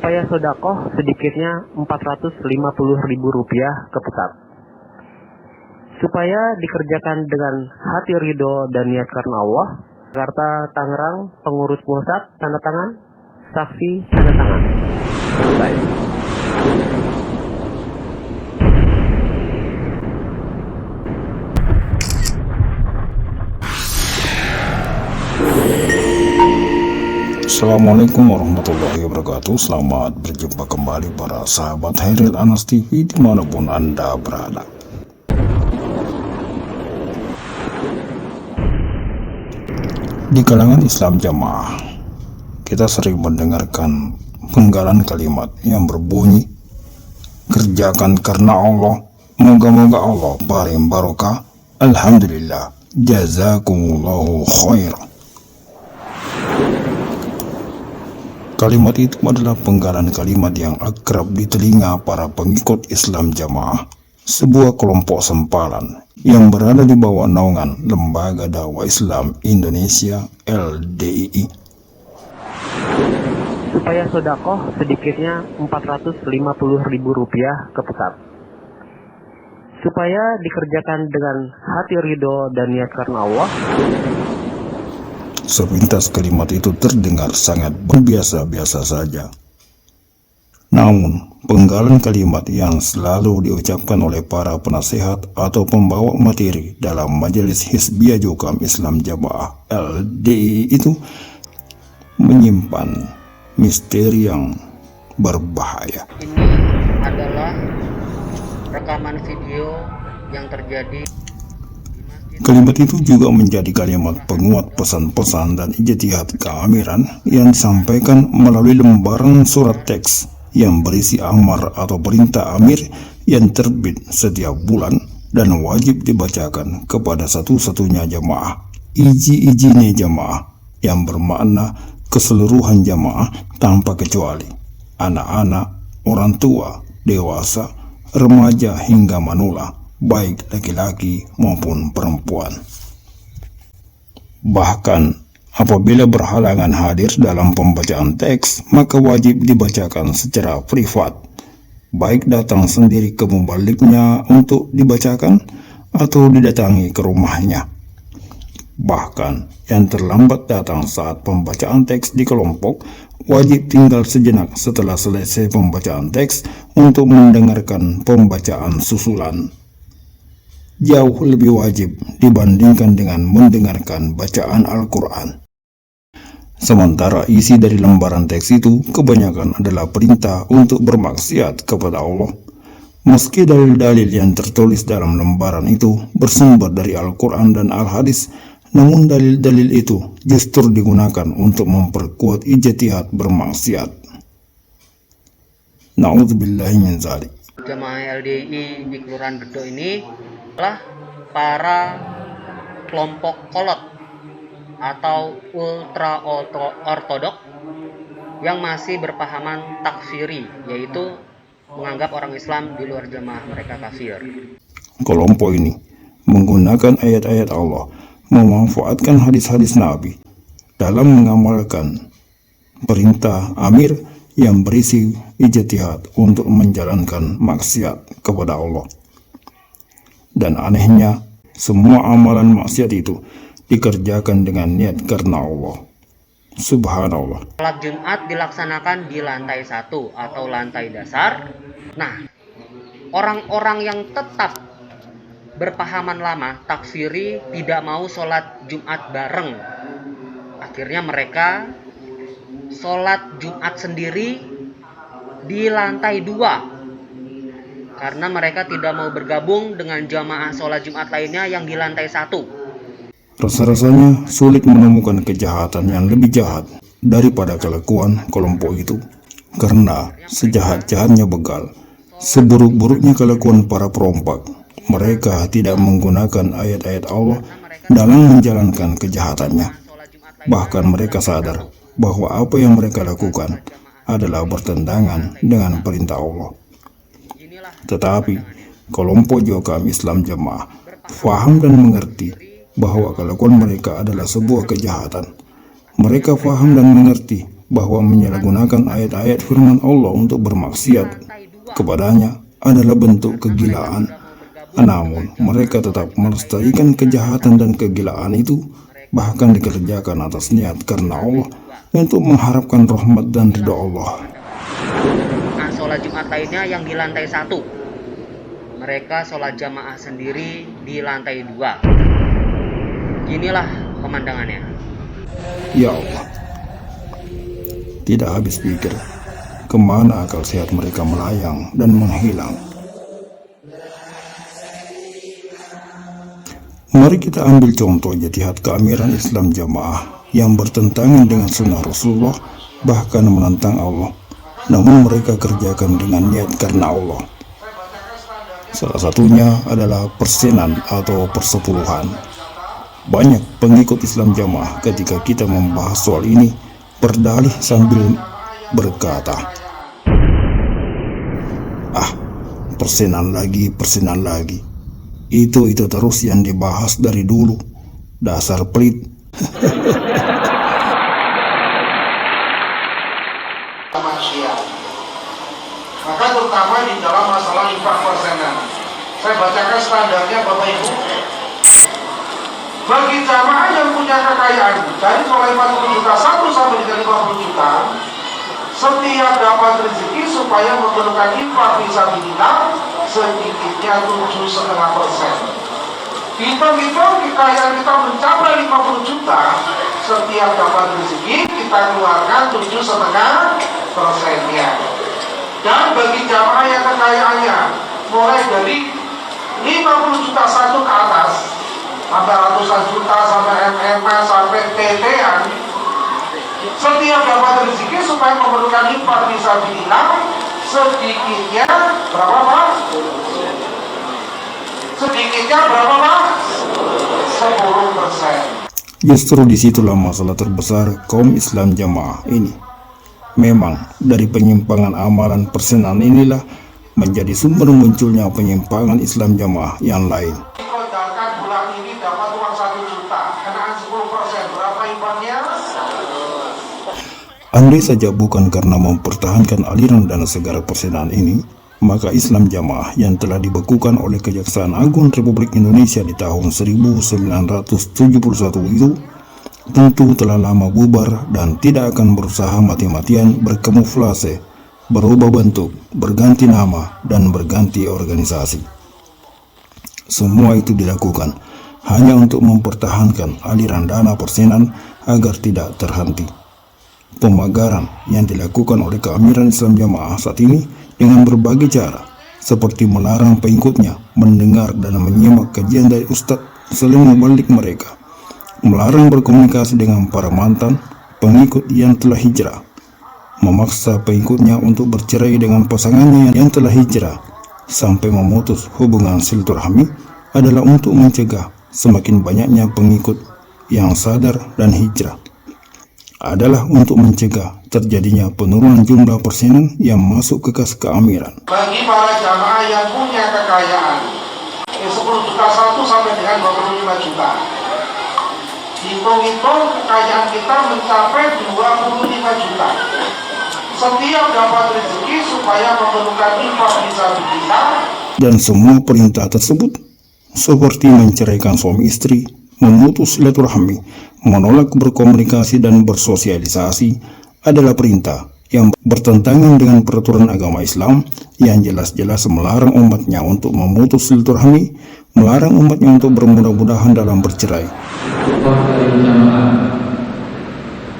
supaya sodakoh sedikitnya Rp450.000 ke pusat. Supaya dikerjakan dengan hati ridho dan niat karena Allah. Jakarta, Tangerang, pengurus pusat, tanda tangan, saksi, tanda tangan. Selesai. Assalamualaikum warahmatullahi wabarakatuh. Selamat berjumpa kembali para sahabat Hairil Anas TV dimanapun Anda berada. Di kalangan Islam Jamaah, kita sering mendengarkan penggalan kalimat yang berbunyi, kerjakan karena Allah, moga-moga Allah beri barokah, alhamdulillah, jazakumullahu khair. Kalimat itu adalah penggalan kalimat yang akrab di telinga para pengikut Islam Jamaah, sebuah kelompok sempalan yang berada di bawah naungan Lembaga Dakwah Islam Indonesia LDII. Supaya sodakoh sedikitnya Rp450.000 ke pusat. Supaya dikerjakan dengan hati ridho dan niat karena Allah. Sepintas kalimat itu terdengar sangat biasa-biasa saja. Namun, penggalan kalimat yang selalu diucapkan oleh para penasehat atau pembawa materi dalam Majelis Hizbiyah Jukam Islam Jamaah LDI itu menyimpan misteri yang berbahaya. Ini adalah rekaman video yang terjadi. Kalimat itu juga menjadi kalimat penguat pesan-pesan dan ijtihad keamiran yang disampaikan melalui lembaran surat teks yang berisi amar atau perintah amir yang terbit setiap bulan dan wajib dibacakan kepada satu-satunya jamaah, iji-ijine jamaah, yang bermakna keseluruhan jamaah tanpa kecuali, anak-anak, orang tua, dewasa, remaja hingga manula, baik laki-laki maupun perempuan. Bahkan apabila berhalangan hadir dalam pembacaan teks, maka wajib dibacakan secara privat, baik datang sendiri ke mubaliknya untuk dibacakan atau didatangi ke rumahnya. Bahkan yang terlambat datang saat pembacaan teks di kelompok wajib tinggal sejenak setelah selesai pembacaan teks untuk mendengarkan pembacaan susulan. Jauh lebih wajib dibandingkan dengan mendengarkan bacaan Al-Quran. Sementara isi dari lembaran teks itu kebanyakan adalah perintah untuk bermaksiat kepada Allah. Meski dalil-dalil yang tertulis dalam lembaran itu bersumber dari Al-Quran dan Al-Hadis, namun dalil-dalil itu justru digunakan untuk memperkuat ijtihad bermaksiat. Na'udzubillahi min dzalik. Jamaah LDI di Kelurahan Bedo ini adalah para kelompok kolot atau ultra ortodok yang masih berpahaman takfiri, yaitu menganggap orang Islam di luar jamaah mereka kafir. Kelompok ini menggunakan ayat-ayat Allah, memanfaatkan hadis-hadis Nabi dalam mengamalkan perintah amir yang berisi ijtihad untuk menjalankan maksiat kepada Allah. Dan anehnya, semua amalan maksiat itu dikerjakan dengan niat karena Allah. Subhanallah. Salat Jumat dilaksanakan di lantai 1 atau lantai dasar. Nah, orang-orang yang tetap berpahaman lama, takfiri, tidak mau sholat Jumat bareng. Akhirnya mereka sholat Jumat sendiri di lantai 2. Karena mereka tidak mau bergabung dengan jamaah sholat Jumat lainnya yang di lantai 1. Rasa-rasanya sulit menemukan kejahatan yang lebih jahat daripada kelakuan kelompok itu. Karena sejahat-jahatnya begal, seburuk-buruknya kelakuan para perompak, mereka tidak menggunakan ayat-ayat Allah dalam menjalankan kejahatannya. Bahkan mereka sadar bahwa apa yang mereka lakukan adalah bertentangan dengan perintah Allah. Tetapi kelompok Jukam Islam Jamaah faham dan mengerti bahwa kelakuan mereka adalah sebuah kejahatan. Mereka faham dan mengerti bahwa menyalahgunakan ayat-ayat firman Allah untuk bermaksiat kepadanya adalah bentuk kegilaan. Namun, mereka tetap melestarikan kejahatan dan kegilaan itu, bahkan dikerjakan atas niat karena Allah untuk mengharapkan rahmat dan ridha Allah. Nah, sholat Jumat lainnya yang di lantai 1. Mereka sholat jamaah sendiri di lantai 2. Inilah pemandangannya. Ya Allah, tidak habis pikir kemana akal sehat mereka melayang dan menghilang. Mari kita ambil contoh jihad keamiran Islam Jamaah yang bertentangan dengan sunnah Rasulullah, bahkan menentang Allah, namun mereka kerjakan dengan niat karena Allah. Salah satunya adalah persenan atau persepuluhan. Banyak pengikut Islam Jamaah ketika kita membahas soal ini berdalih sambil berkata, persenan lagi. Itu terus yang dibahas dari dulu. Dasar pelit. Manusia. Maka terutama di dalam masalah infak persenan. Saya bacakan standarnya Bapak Ibu. Bagi jamaah yang punya kekayaan dari mulai 40 juta 1 sampai dengan 50 juta, setiap dapat rezeki supaya memerlukan infak fisabilillah sedikitnya 7,5%. Hitung-hitung kekayaan kita mencapai 50 juta, setiap dapat rezeki kita keluarkan 7,5%-nya. Dan bagi jamaah yang kekayaannya mulai dari 50 juta 1 ke atas, sampai ratusan juta, sampai MMA, sampai TT-an, setiap dapat rezeki supaya memerlukan infak fisabilillah sedikitnya berapa Pak? Sedikitnya berapa Pak? 10%. Justru disitulah masalah terbesar kaum Islam Jamaah ini. Memang dari penyimpangan amalan persenan inilah menjadi sumber munculnya penyimpangan Islam Jamaah yang lain. Dikodarkan bulan ini dapat uang 1 juta, kenaan 10%, berapa infaknya? Andai saja bukan karena mempertahankan aliran dana segar persenan ini, maka Islam Jamaah yang telah dibekukan oleh Kejaksaan Agung Republik Indonesia di tahun 1971 itu tentu telah lama bubar dan tidak akan berusaha mati-matian berkamuflase, berubah bentuk, berganti nama, dan berganti organisasi. Semua itu dilakukan hanya untuk mempertahankan aliran dana persenan agar tidak terhenti. Pemagaran yang dilakukan oleh keamiran Islam Jamaah saat ini dengan berbagai cara, seperti melarang pengikutnya mendengar dan menyimak kajian dari ustadz saling membalik mereka, melarang berkomunikasi dengan para mantan pengikut yang telah hijrah, memaksa pengikutnya untuk bercerai dengan pasangannya yang telah hijrah, sampai memutus hubungan silaturahmi adalah untuk mencegah semakin banyaknya pengikut yang sadar dan hijrah, adalah untuk mencegah terjadinya penurunan jumlah persenan yang masuk ke kas keamiran. Bagi para jamaah yang punya kekayaan 10 juta 1 sampai dengan 25 juta, hitung-hitung kekayaan kita mencapai 25 juta. Setiap dapat rezeki supaya memerlukan infak fisabilillah. Dan semua perintah tersebut seperti menceraikan suami istri, memutus silaturahmi, menolak berkomunikasi dan bersosialisasi adalah perintah yang bertentangan dengan peraturan agama Islam yang jelas-jelas melarang umatnya untuk memutus silaturahmi, melarang umatnya untuk bermudah-mudahan dalam bercerai.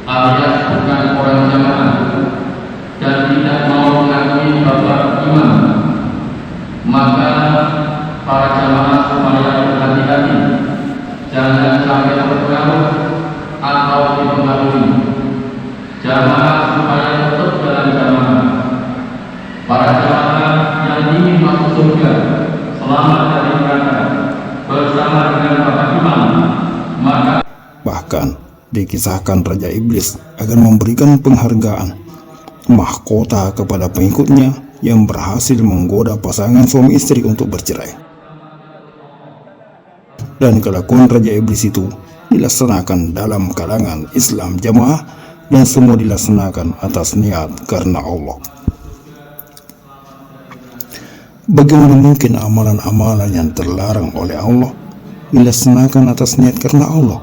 Alias bukan orang jamaah dan tidak mau mengakui bapak imam, maka para jamaah supaya berhati-hati, jangan sampai terpengaruh atau dipengaruhi. Jamaah supaya tetap dalam jamaah. Para jamaah yang ingin masuk surga selamat dari neraka bersama dengan bapak imam, maka Bahkan dikisahkan Raja Iblis akan memberikan penghargaan mahkota kepada pengikutnya yang berhasil menggoda pasangan suami istri untuk bercerai. Dan kelakuan Raja Iblis itu dilaksanakan dalam kalangan Islam Jamaah dan semua dilaksanakan atas niat karena Allah. Bagaimana mungkin amalan-amalan yang terlarang oleh Allah dilaksanakan atas niat karena Allah?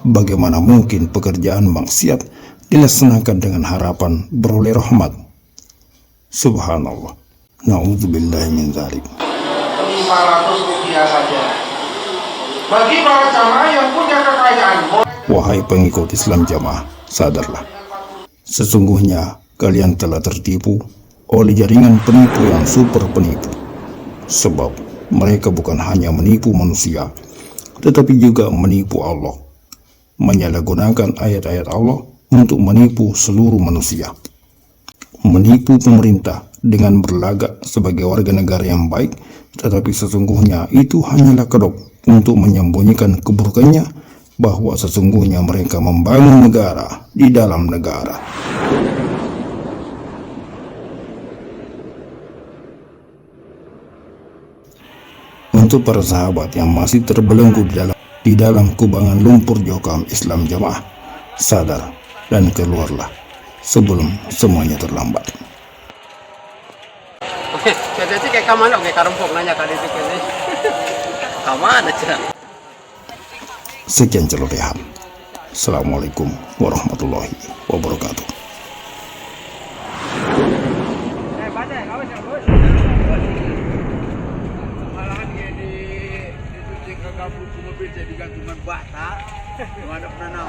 Bagaimana mungkin pekerjaan maksiat dilaksanakan dengan harapan beroleh rahmat? Subhanallah. Na'udzubillahi min dzalik. 500 rupiah saja. Bagi para jamaah yang punya kekayaan, Wahai pengikut Islam jamaah, sadarlah. Sesungguhnya kalian telah tertipu oleh jaringan penipu yang super penipu. Sebab mereka bukan hanya menipu manusia, tetapi juga menipu Allah. Menyalahgunakan ayat-ayat Allah untuk menipu seluruh manusia. Menipu pemerintah dengan berlagak sebagai warga negara yang baik, tetapi sesungguhnya itu hanyalah kedok untuk menyembunyikan keburukannya, bahwa sesungguhnya mereka membangun negara di dalam negara. Untuk para sahabat yang masih terbelenggu di dalam kubangan lumpur jokam Islam jamaah, sadar dan keluarlah sebelum semuanya terlambat. Kayaknya sih kayak kamana, kayak karumpok nanya kali itu kayaknya. Kamana cina? Sekian celotehan. Assalamualaikum warahmatullahi wabarakatuh. Malahan kayak di gabung mobil jadi gantungan bata. Mana pernah